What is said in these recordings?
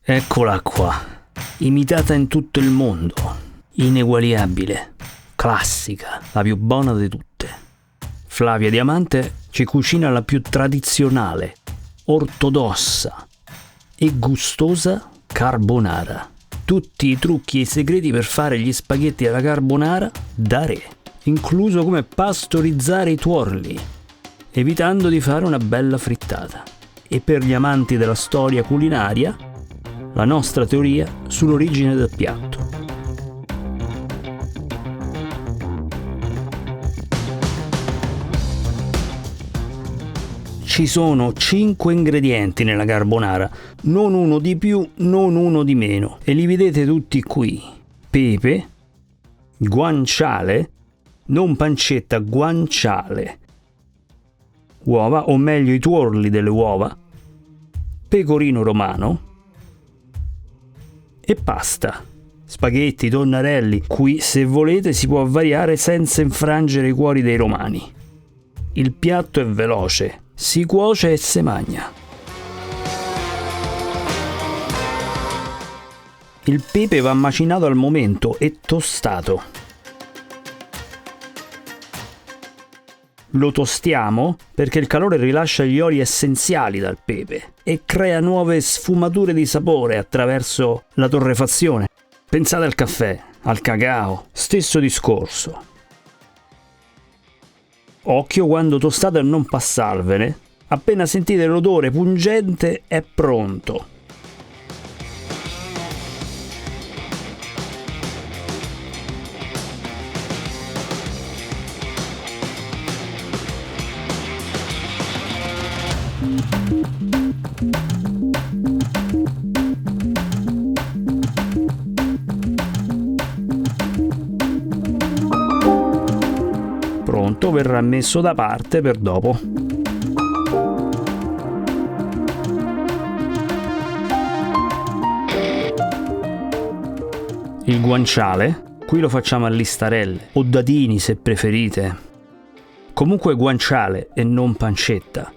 Eccola qua, imitata in tutto il mondo, ineguagliabile, classica, la più buona di tutte. Flavia Diamante ci cucina la più tradizionale, ortodossa e gustosa carbonara. Tutti i trucchi e i segreti per fare gli spaghetti alla carbonara da re, incluso come pastorizzare i tuorli, evitando di fare una bella frittata. E per gli amanti della storia culinaria, la nostra teoria sull'origine del piatto. Ci sono 5 ingredienti nella carbonara, non uno di più, non uno di meno, e li vedete tutti qui. Pepe, guanciale, non pancetta, guanciale, uova, o meglio i tuorli delle uova, pecorino romano e pasta, spaghetti, tonnarelli. Qui, se volete, si può variare senza infrangere i cuori dei romani. Il piatto è veloce, si cuoce e si mangia. Il pepe va macinato al momento e tostato. Lo tostiamo perché il calore rilascia gli oli essenziali dal pepe e crea nuove sfumature di sapore attraverso la torrefazione. Pensate al caffè, al cacao, stesso discorso. Occhio quando tostate a non passarvene, appena sentite l'odore pungente è pronto. Pronto, verrà messo da parte per dopo. Il guanciale, qui lo facciamo a listarelle o dadini se preferite. Comunque guanciale e non pancetta.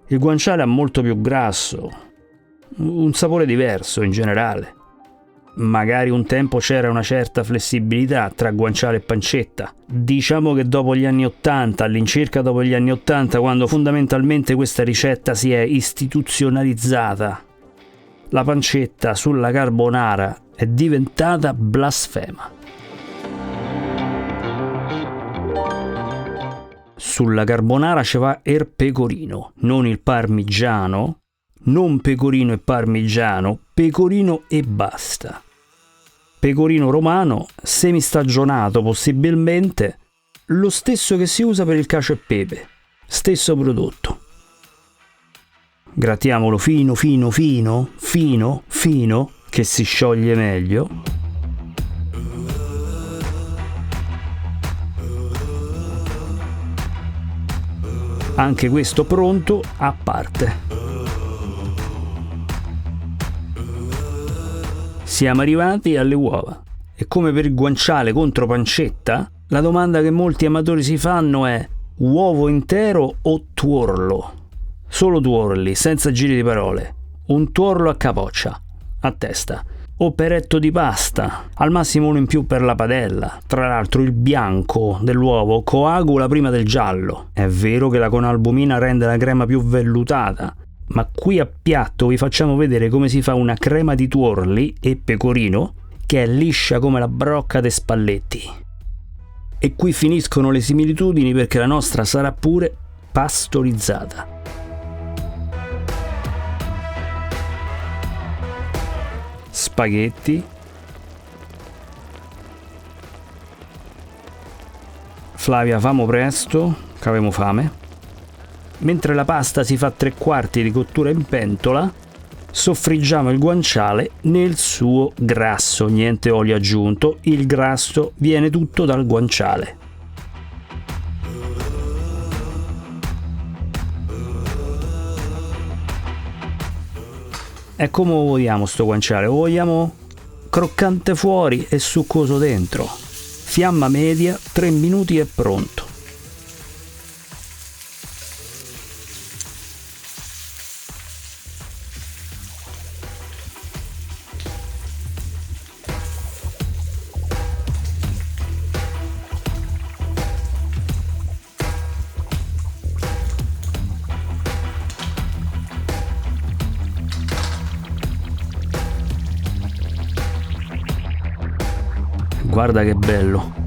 Il guanciale ha molto più grasso, un sapore diverso in generale. Magari un tempo c'era una certa flessibilità tra guanciale e pancetta. Diciamo che dopo gli anni 80, all'incirca dopo gli anni 80, quando fondamentalmente questa ricetta si è istituzionalizzata, la pancetta sulla carbonara è diventata blasfema. Sulla carbonara ci va il pecorino, non il parmigiano, non pecorino e parmigiano, pecorino e basta. Pecorino romano, semistagionato possibilmente, lo stesso che si usa per il cacio e pepe, stesso prodotto. Grattiamolo fino, fino, fino, fino, fino, che si scioglie meglio. Anche questo pronto a parte. Siamo arrivati alle uova e come per il guanciale contro pancetta, la domanda che molti amatori si fanno è: uovo intero o tuorlo? Solo tuorli, senza giri di parole. Un tuorlo a capoccia, a testa, o peretto di pasta, al massimo uno in più per la padella. Tra l'altro il bianco dell'uovo coagula prima del giallo. È vero che la conalbumina rende la crema più vellutata, ma qui a piatto vi facciamo vedere come si fa una crema di tuorli e pecorino che è liscia come la brocca dei spalletti. E qui finiscono le similitudini perché la nostra sarà pure pastorizzata. Spaghetti, Flavia, famo presto, che avemo fame. Mentre la pasta si fa 3/4 di cottura in pentola, soffriggiamo il guanciale nel suo grasso, niente olio aggiunto, il grasso viene tutto dal guanciale. E come lo vogliamo sto guanciale? Lo vogliamo croccante fuori e succoso dentro. Fiamma media, 3 minuti e pronto. Guarda che bello.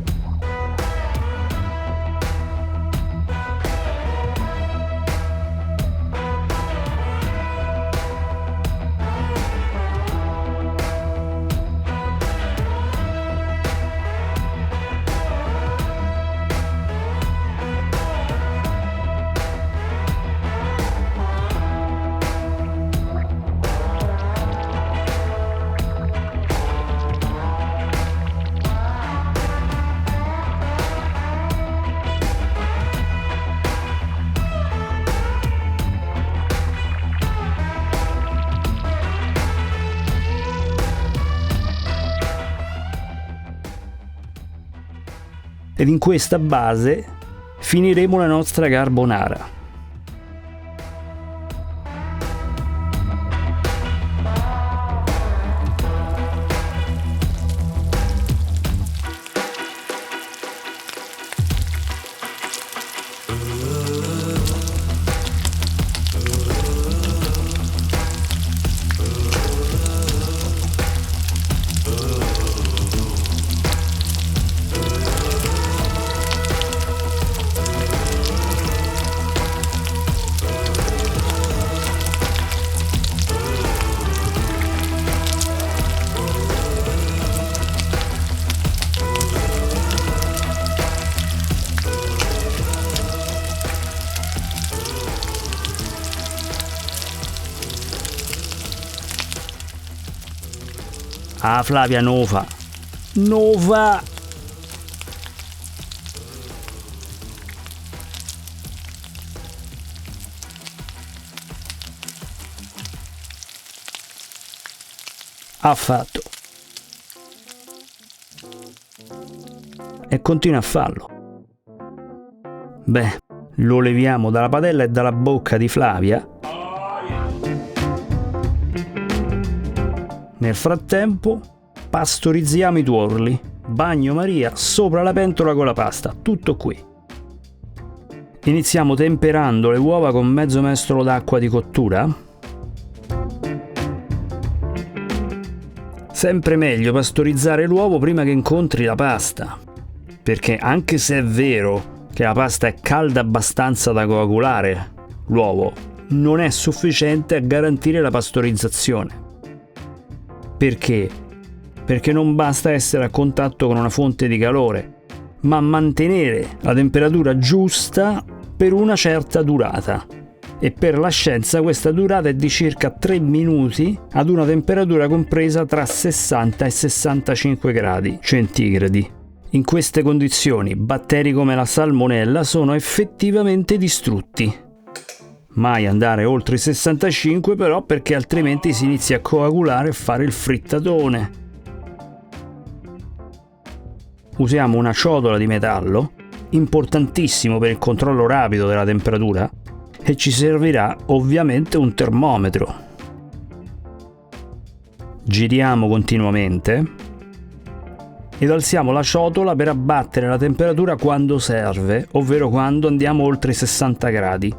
Ed in questa base finiremo la nostra carbonara. Ah, Flavia, non fa. Non fa. Ha fatto. E continua a farlo. Beh, lo leviamo dalla padella e dalla bocca di Flavia. Nel frattempo pastorizziamo i tuorli, bagnomaria sopra la pentola con la pasta, tutto qui. Iniziamo temperando le uova con mezzo mestolo d'acqua di cottura. Sempre meglio pastorizzare l'uovo prima che incontri la pasta, perché anche se è vero che la pasta è calda abbastanza da coagulare, l'uovo non è sufficiente a garantire la pastorizzazione. Perché? Perché non basta essere a contatto con una fonte di calore, ma mantenere la temperatura giusta per una certa durata. E per la scienza questa durata è di circa 3 minuti ad una temperatura compresa tra 60 e 65 gradi centigradi. In queste condizioni batteri come la salmonella sono effettivamente distrutti. Mai andare oltre i 65 però, perché altrimenti si inizia a coagulare e fare il frittatone. Usiamo una ciotola di metallo, importantissimo per il controllo rapido della temperatura, e ci servirà ovviamente un termometro. Giriamo continuamente ed alziamo la ciotola per abbattere la temperatura quando serve, ovvero quando andiamo oltre i 60 gradi.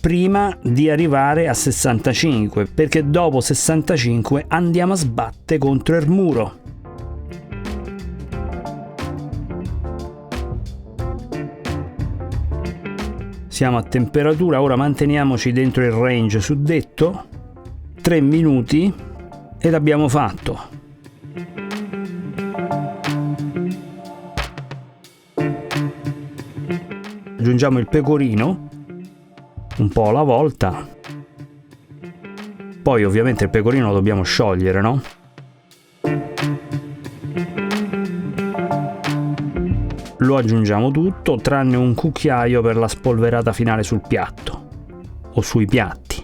Prima di arrivare a 65, perché dopo 65 andiamo a sbattere contro il muro. Siamo a temperatura, ora manteniamoci dentro il range suddetto, 3 minuti ed abbiamo fatto. Aggiungiamo il pecorino, un po' alla volta. Poi ovviamente il pecorino lo dobbiamo sciogliere, no? Lo aggiungiamo tutto, tranne un cucchiaio per la spolverata finale sul piatto o sui piatti.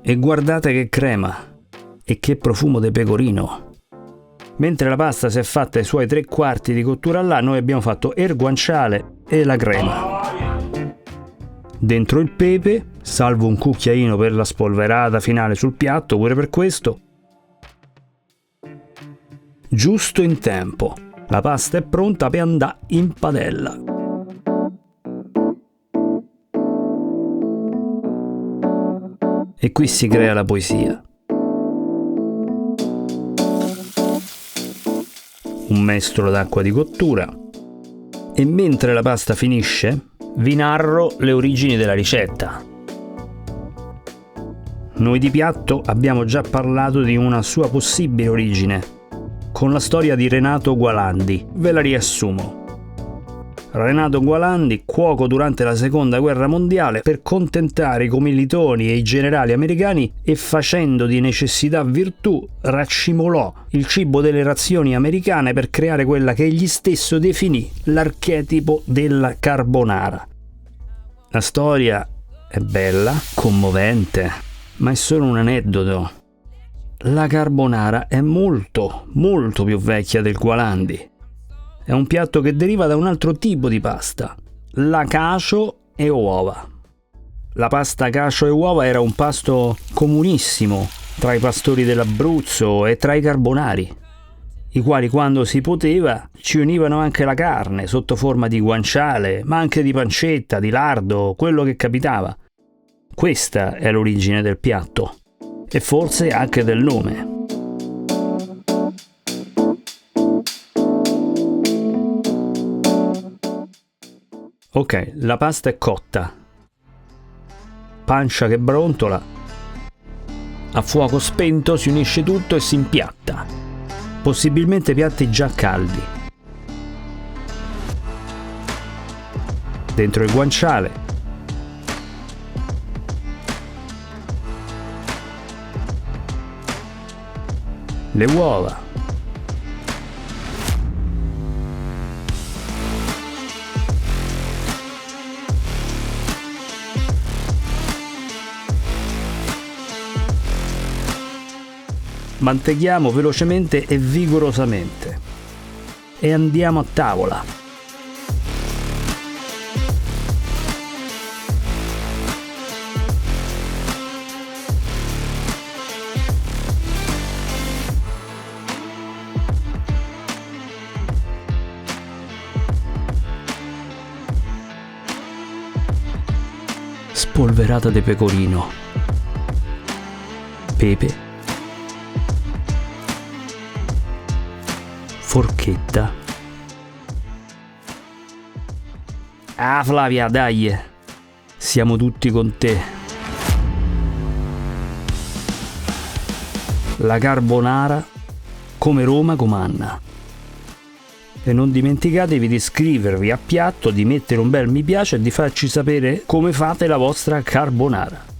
E guardate che crema e che profumo di pecorino. Mentre la pasta si è fatta i suoi 3/4 di cottura là, noi abbiamo fatto il guanciale e la crema. dentro il pepe, salvo un cucchiaino per la spolverata finale sul piatto, pure per questo. Giusto in tempo. La pasta è pronta per andare in padella. E qui si crea la poesia. Un mestolo d'acqua di cottura. E mentre la pasta finisce, vi narro le origini della ricetta. Noi di piatto abbiamo già parlato di una sua possibile origine, con la storia di Renato Gualandi. Ve la riassumo. Renato Gualandi, cuoco durante la Seconda Guerra Mondiale, per contentare i commilitoni e i generali americani e facendo di necessità virtù, raccimolò il cibo delle razioni americane per creare quella che egli stesso definì l'archetipo della carbonara. La storia è bella, commovente, ma è solo un aneddoto. La carbonara è molto, molto più vecchia del Gualandi. È un piatto che deriva da un altro tipo di pasta, la cacio e uova. La pasta cacio e uova era un pasto comunissimo tra i pastori dell'Abruzzo e tra i carbonari, i quali quando si poteva ci univano anche la carne sotto forma di guanciale, ma anche di pancetta, di lardo, quello che capitava. Questa è l'origine del piatto e forse anche del nome. Ok, la pasta è cotta, pancia che brontola, a fuoco spento si unisce tutto e si impiatta, possibilmente piatti già caldi. Dentro il guanciale, le uova, manteghiamo velocemente e vigorosamente e andiamo a tavola. Spolverata di pecorino, pepe, forchetta. Ah Flavia, dai, siamo tutti con te. La carbonara come Roma comanna. E non dimenticatevi di iscrivervi a piatto, di mettere un bel mi piace e di farci sapere come fate la vostra carbonara.